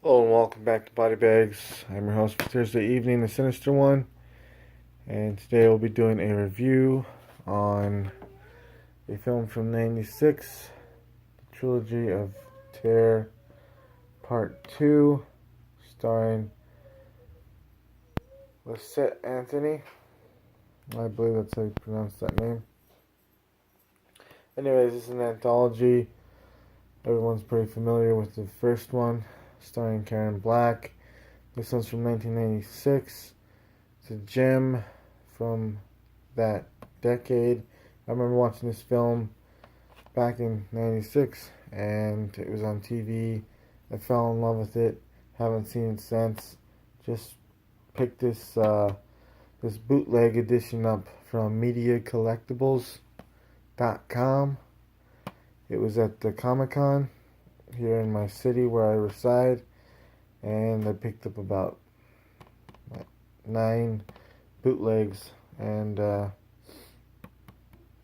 Hello and welcome back to Body Bags. I'm your host for Thursday evening, the Sinister one, and today we'll be doing a review on a film from '96, the Trilogy of Terror Part 2, starring Lisette Anthony. I believe that's how you pronounce that name. Anyways, this is an anthology. Everyone's pretty familiar with the first one, starring Karen Black. This one's from 1996. It's a gem from that decade. I remember watching this film back in '96, and it was on TV. I fell in love with it. Haven't seen it since. Just picked this bootleg edition up from MediaCollectibles.com. It was at the Comic-Con here in my city where I reside, and I picked up about 9 bootlegs, and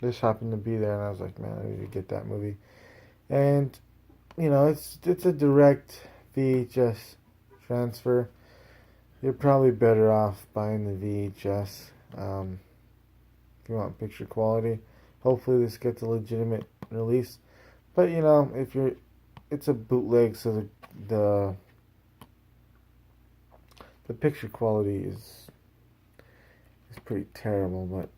this happened to be there, and I was like, man, I need to get that movie. And it's a direct VHS transfer. You're probably better off buying the VHS if you want picture quality. Hopefully this gets a legitimate release, but if you're, it's a bootleg, so the picture quality is pretty terrible, but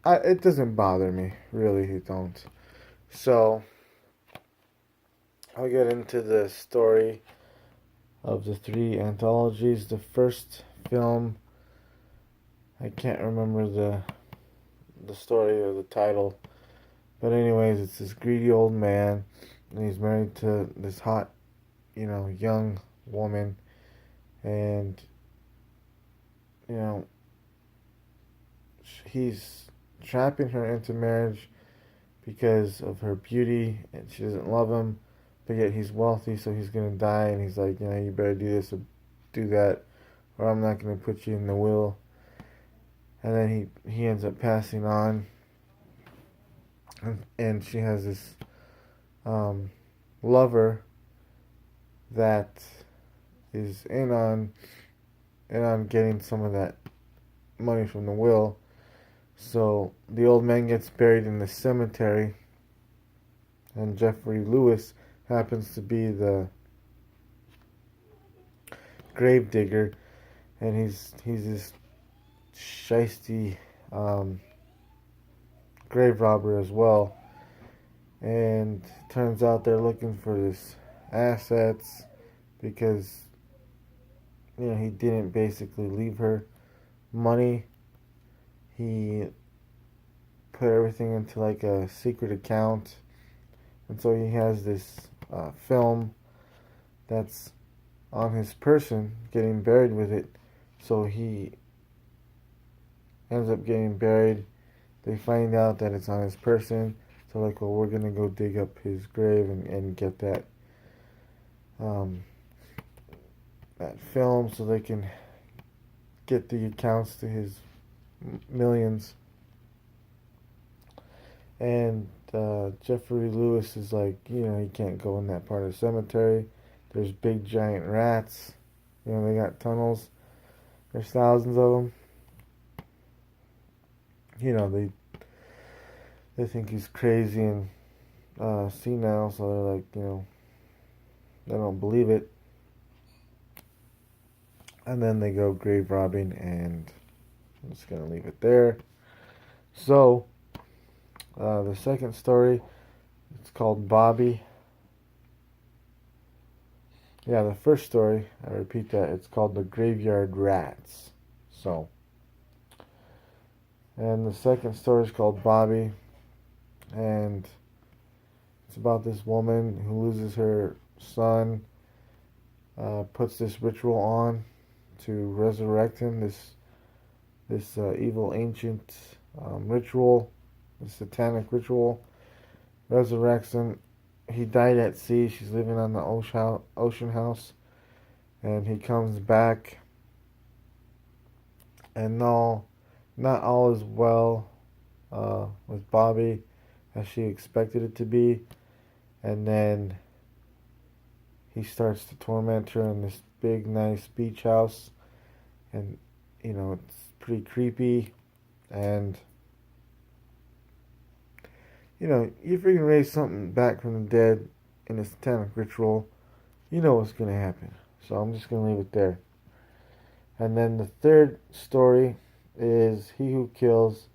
it doesn't bother me, really. It don't. So I'll get into the story of the 3 anthologies. The first film, I can't remember the story or the title, but anyways, it's this greedy old man, and he's married to this hot, young woman, and he's trapping her into marriage because of her beauty, and she doesn't love him, but yet he's wealthy, so he's gonna die, and he's like, you better do this or do that, or I'm not gonna put you in the will. And then he ends up passing on, and she has this lover that is in on getting some of that money from the will. So the old man gets buried in the cemetery, and Jeffrey Lewis happens to be the grave digger, and he's this shisty grave robber as well. And turns out they're looking for this assets because he didn't basically leave her money. He put everything into like a secret account, and so he has this film that's on his person getting buried with it. So he ends up getting buried. They find out that it's on his person, so like, well, we're gonna go dig up his grave and get that film so they can get the accounts to his millions. And Jeffrey Lewis is like, he can't go in that part of the cemetery. There's big giant rats. They got tunnels. There's thousands of them. They think he's crazy and senile, so they're like, they don't believe it. And then they go grave robbing, and I'm just gonna leave it there. So the second story, it's called Bobby. Yeah, the first story, I repeat that, it's called The Graveyard Rats. So, and the second story is called Bobby, and it's about this woman who loses her son, puts this ritual on to resurrect him, this evil ancient ritual, the satanic ritual, resurrects him. He died at sea. She's living on the ocean house, and he comes back, and no, not all is well with Bobby as she expected it to be. And then he starts to torment her in this big, nice beach house. And, it's pretty creepy. And, if you're going to raise something back from the dead in a satanic ritual, you know what's going to happen. So I'm just going to leave it there. And then the third story is He Who Kills,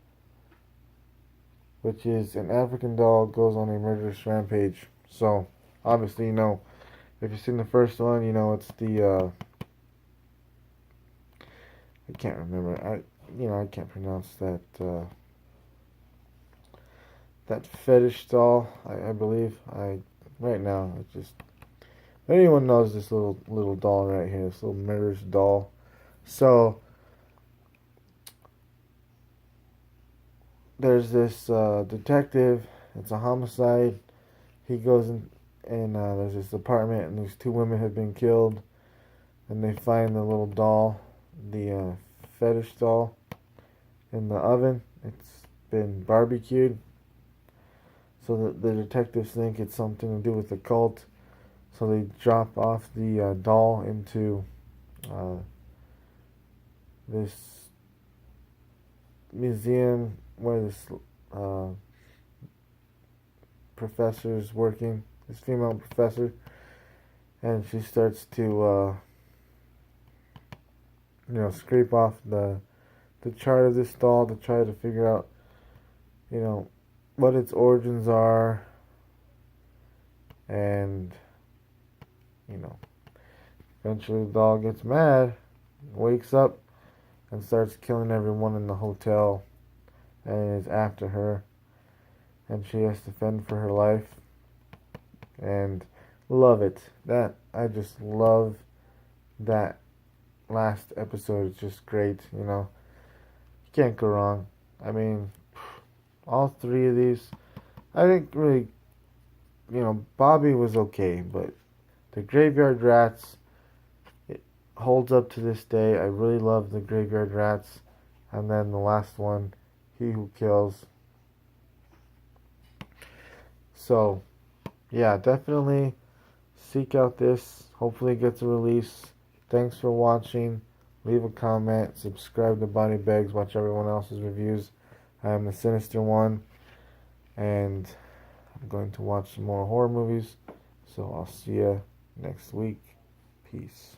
which is an African doll goes on a murderous rampage. So, obviously, if you've seen the first one, it's the, I can't remember, I can't pronounce that fetish doll, I believe. Right now, it just, if anyone knows this little doll right here, this little murderous doll. So, there's this detective. It's a homicide. He goes in, and there's this apartment, and these two women have been killed. And they find the little doll, the fetish doll, in the oven. It's been barbecued. So the detectives think it's something to do with the cult. So they drop off the doll into this museum where this professor's working, this female professor, and she starts to scrape off the chart of this doll to try to figure out what its origins are, and eventually the doll gets mad, wakes up, and starts killing everyone in the hotel, and is after her, and she has to fend for her life. And love it. I just love that last episode. It's just great. You can't go wrong. I mean, all three of these, I think really, Bobby was okay, but the Graveyard Rats, it holds up to this day. I really love the Graveyard Rats. And then the last one, He Who Kills. So, yeah, definitely seek out this. Hopefully it gets a release. Thanks for watching. Leave a comment. Subscribe to Bonnie Beggs. Watch everyone else's reviews. I am the Sinister one. And I'm going to watch some more horror movies. So I'll see you next week. Peace.